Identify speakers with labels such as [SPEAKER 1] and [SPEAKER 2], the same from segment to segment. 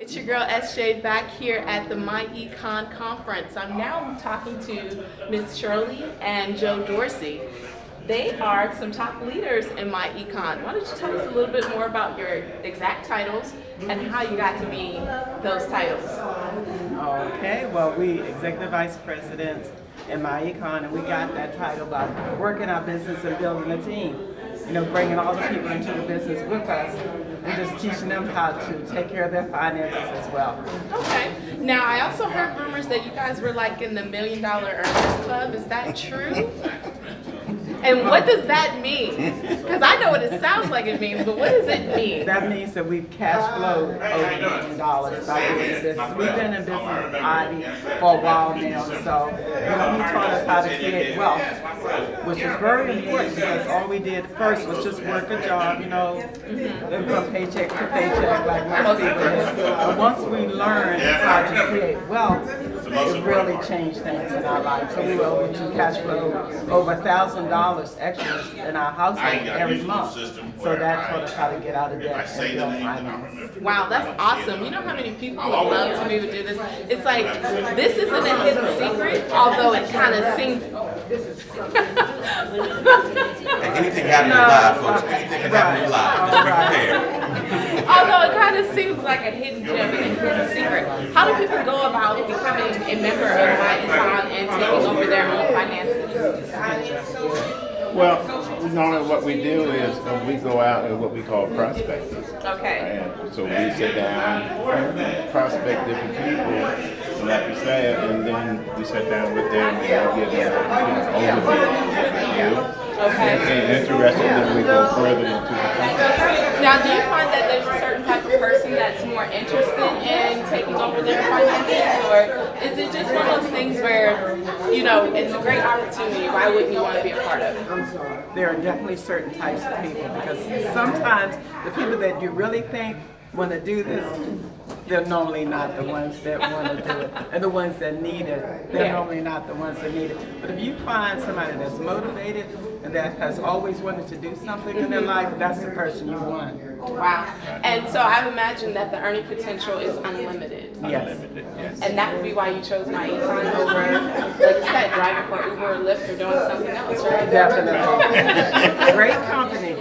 [SPEAKER 1] It's your girl SJ back here at the MyEcon conference. I'm now talking to Miss Shirley and Joe Dorsey. They are some top leaders in MyEcon. Why don't you tell us a little bit more about your exact titles and how you got to be those titles?
[SPEAKER 2] Okay, well, we executive vice presidents in MyEcon, and we got that title by working our business and building a team. You know, bringing all the people into the business with us and just teaching them how to take care of their finances as well.
[SPEAKER 1] Okay. Now, I also heard rumors that you guys were like in the $1 Million Earners Club. Is that true? And what does that mean? Because I know what it sounds like it means, but what does it mean?
[SPEAKER 2] That means that we've cash flowed over $1 million by doing business. We've been in business with Ivy for a while now, so he taught us how to create wealth, which is very important because all we did first was just work a job, live from paycheck to paycheck like most people did. But once we learned how to create wealth, it really changed things in our lives. So we were able to cash flow over $1,000 extra in our household every month. So that taught us how to get out of debt and build finance.
[SPEAKER 1] Wow, that's awesome. You know how many people would love to be able to do this? It's like, this isn't a hidden secret, although it kind of seems...
[SPEAKER 3] Anything happening live, folks. Anything can happen live. Just be prepared.
[SPEAKER 1] Although it kind of seems like a hidden gem and a hidden secret. How do people go about becoming a member of MyEcon and taking over their own finances?
[SPEAKER 4] Well, normally what we do is we go out and what we call prospecting.
[SPEAKER 1] Okay.
[SPEAKER 4] And so we sit down and prospect different people, like you said, and then we sit down with them and give them an overview of what they do.
[SPEAKER 1] Okay.
[SPEAKER 4] And interested, then we go further into the conversation.
[SPEAKER 1] Now, do you find that there's a certain type of person that's more interested in taking over their finances, or is it just one of those things where, it's a great opportunity, why wouldn't you want to be a part of it?
[SPEAKER 2] There are definitely certain types of people because sometimes the people that you really think want to do this, they're normally not the ones that want to do it. And the ones that need it, they're normally not the ones that need it. But if you find somebody that's motivated and that has always wanted to do something in their life, that's the person you want.
[SPEAKER 1] Wow. And so I've imagined that the earning potential is unlimited.
[SPEAKER 2] Yes.
[SPEAKER 4] Yes.
[SPEAKER 1] And that would be why you chose MyEcon over, like you said, driving for Uber or Lyft or doing something else, right?
[SPEAKER 2] Definitely. Great company.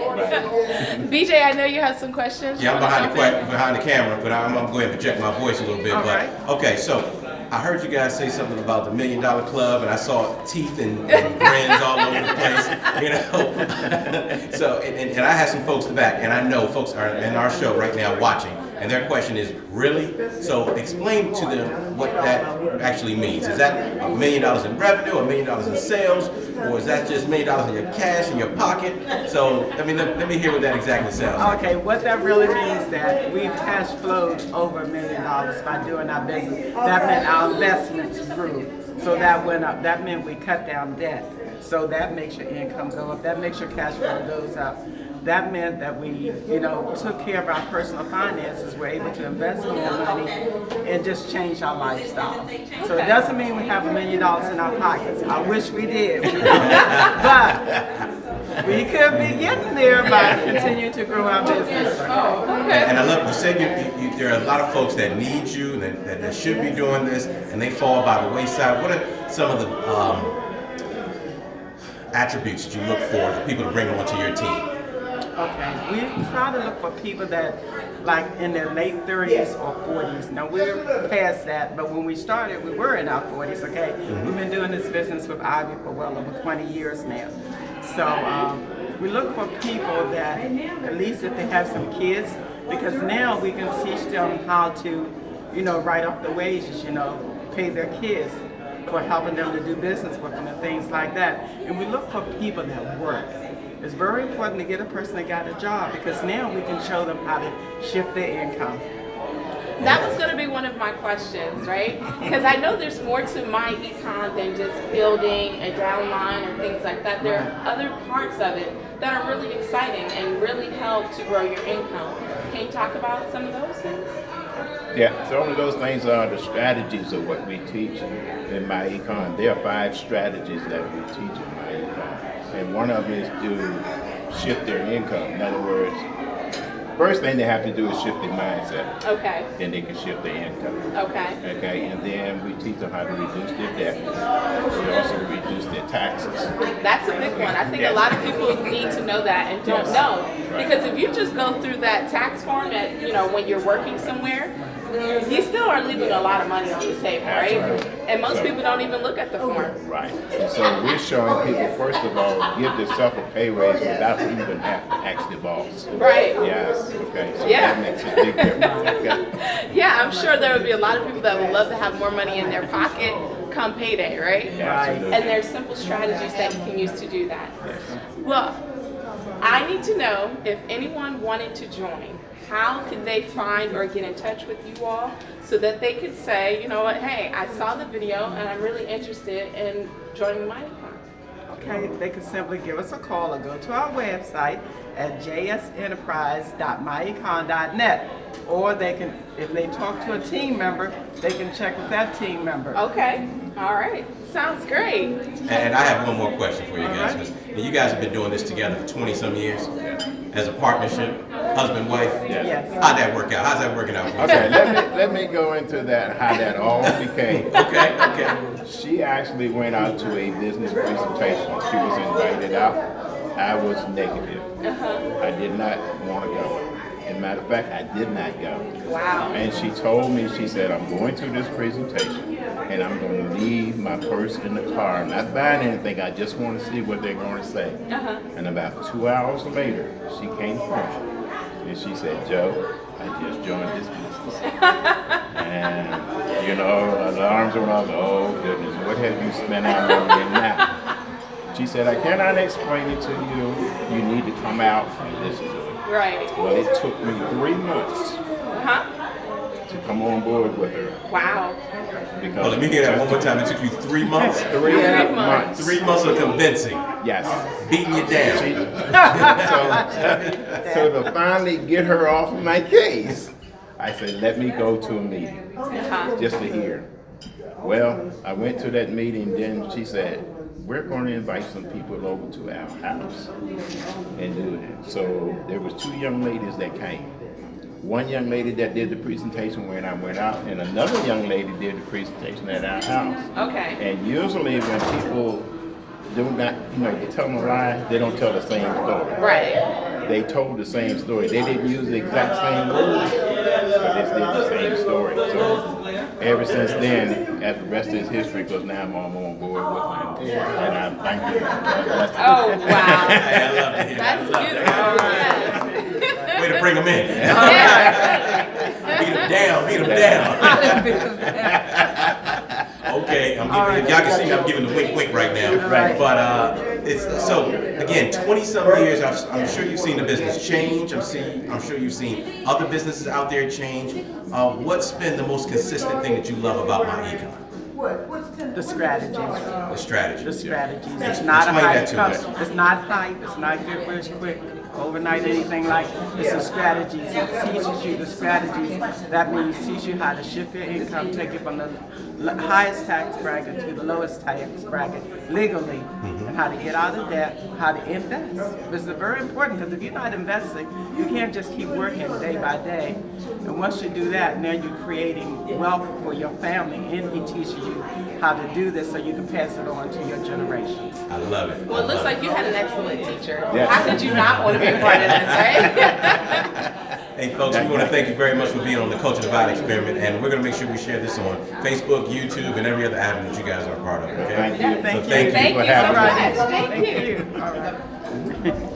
[SPEAKER 1] BJ, I know you have some questions.
[SPEAKER 3] Yeah, I'm behind the camera, but I'm going to go ahead and project my voice a little bit. Okay, so I heard you guys say something about the $1 Million Club, and I saw teeth and grins all over the place, So, and I have some folks in the back, and I know folks are in our show right now watching, and their question is, really? So explain to them what that actually means. Is that $1 million in revenue, $1 million in sales, or is that just $1 million in your cash in your pocket? So, let me hear what that exactly sounds.
[SPEAKER 2] Okay, what that really means that we've cash flowed over $1 million by doing our business. That meant our investments grew. So that went up. That meant we cut down debt. So that makes your income go up. That makes your cash flow goes up. That meant that we, took care of our personal finances. We're able to invest more money and just change our lifestyle. So it doesn't mean we have $1 million in our pockets. I wish we did. But we could be getting there by continuing to grow our business.
[SPEAKER 3] And I love you said there are a lot of folks that need you, that should be doing this, and they fall by the wayside. What are some of the attributes that you look for people to bring onto your team?
[SPEAKER 2] Okay, we try to look for people that, like in their late 30s or 40s. Now we're past that, but when we started, we were in our 40s, okay? We've been doing this business with Ivy for well over 20 years now. So we look for people that, at least if they have some kids, because now we can teach them how to, write off the wages, pay their kids for helping them to do business with them and things like that. And we look for people that work. It's very important to get a person that got a job because now we can show them how to shift their income.
[SPEAKER 1] That was going to be one of my questions, right? Because I know there's more to MyEcon than just building a downline or things like that. There are other parts of it that are really exciting and really help to grow your income. Can you talk about some of those things?
[SPEAKER 4] Yeah, so all of those things are the strategies of what we teach in MyEcon. There are 5 strategies that we teach in MyEcon. And one of them is to shift their income. In other words, first thing they have to do is shift their mindset.
[SPEAKER 1] Okay.
[SPEAKER 4] Then they can shift their income.
[SPEAKER 1] Okay.
[SPEAKER 4] Okay, and then we teach them how to reduce their debt. We also reduce their taxes.
[SPEAKER 1] That's a big one. I think a lot of people need to know that and don't know. Because if you just go through that tax form at, when you're working somewhere, you still are leaving a lot of money on the table, right? And most people don't even look at the form.
[SPEAKER 4] Right. And so we're showing people, first of all, give themselves a pay raise without even having to ask the boss.
[SPEAKER 1] Right.
[SPEAKER 4] Yes. Okay. So
[SPEAKER 1] Yeah.
[SPEAKER 4] that makes a big difference. Okay.
[SPEAKER 1] Yeah, I'm sure there would be a lot of people that would love to have more money in their pocket come payday, right?
[SPEAKER 4] Absolutely.
[SPEAKER 1] And there's simple strategies that you can use to do that. Well, I need to know if anyone wanted to join, how could they find or get in touch with you all so that they could say, you know what, hey, I saw the video and I'm really interested in joining MyEcon.
[SPEAKER 2] Okay, they can simply give us a call or go to our website at jsenterprise.myecon.net, or they can, if they talk to a team member, they can check with that team member.
[SPEAKER 1] Okay, all right, sounds great.
[SPEAKER 3] And I have one more question for you guys. 'Cause you guys have been doing this together for 20 some years as a partnership, husband, wife.
[SPEAKER 2] Yes.
[SPEAKER 3] How'd that work out? How's that working out for you?
[SPEAKER 4] Okay, let me go into that, how that all became.
[SPEAKER 3] Okay.
[SPEAKER 4] She actually went out to a business presentation. She was invited out. I was negative. I did not want to go. As a matter of fact, I did not go.
[SPEAKER 1] Wow.
[SPEAKER 4] And she told me, she said, I'm going to this presentation and I'm going to leave my purse in the car. I'm not buying anything. I just want to see what they're going to say. And about 2 hours later, she came home and she said, Joe, I just joined this business. And, alarms went off. Oh, goodness, what have you spent our money in now? She said, I cannot explain it to you. You need to come out and listen to it.
[SPEAKER 1] Right.
[SPEAKER 4] Well, it took me 3 months to come on board with her.
[SPEAKER 1] Wow.
[SPEAKER 3] Oh, let me hear that one more time. It took you 3 months?
[SPEAKER 4] 3 months.
[SPEAKER 3] 3 months of convincing.
[SPEAKER 4] Yes.
[SPEAKER 3] Beating you down.
[SPEAKER 4] So to finally get her off of my case, I said, let me go to a meeting just to hear. Well, I went to that meeting, then she said, we're going to invite some people over to our house and do that. So there was 2 young ladies that came. One young lady that did the presentation when I went out, and another young lady did the presentation at our house.
[SPEAKER 1] Okay.
[SPEAKER 4] And usually when people do not, they tell them a lie, they don't tell the same story.
[SPEAKER 1] Right.
[SPEAKER 4] They told the same story. They didn't use the exact same words, but they did the same story. So ever since then, the rest is history, because now I'm on board with them. And I'm thankful.
[SPEAKER 1] Oh, wow.
[SPEAKER 3] Hey, I love to hear that.
[SPEAKER 1] That's beautiful. Yes.
[SPEAKER 3] Way to bring them in. Beat them down. Okay, I'm giving, y'all can see me, I'm giving the wink right now.
[SPEAKER 2] Right.
[SPEAKER 3] But it's so again, 20-some years. I'm sure you've seen the business change. I'm sure you've seen other businesses out there change. What's been the most consistent thing that you love about MyEcon?
[SPEAKER 2] The strategies.
[SPEAKER 3] The strategy.
[SPEAKER 2] The strategies. It's not a
[SPEAKER 3] Explain
[SPEAKER 2] hype.
[SPEAKER 3] that to us.
[SPEAKER 2] It's not hype. It's not get rich quick, overnight, anything like. It's the strategies. It teaches you the strategies. That means it teaches you how to shift your income, take it from the highest tax bracket to the lowest tax bracket legally, and how to get out of debt, how to invest. This is very important, because if you're not investing, you can't just keep working day by day. And once you do that, now you're creating wealth for your family, and he teaches you how to do this so you can pass it on to your generations.
[SPEAKER 3] I love it.
[SPEAKER 1] Well, it looks like you had an excellent teacher.
[SPEAKER 4] Yeah.
[SPEAKER 1] How could you not want to be a part of this, right?
[SPEAKER 3] Hey folks, we want to thank you very much for being on the Culture Divide Experiment, and we're going to make sure we share this on Facebook, YouTube, and every other avenue that you guys are a part of, okay?
[SPEAKER 4] Thank you.
[SPEAKER 2] Thank you.
[SPEAKER 3] Thank you
[SPEAKER 1] Thank
[SPEAKER 3] for
[SPEAKER 1] you so
[SPEAKER 3] having
[SPEAKER 1] much.
[SPEAKER 3] us.
[SPEAKER 1] Thank you.
[SPEAKER 2] All right.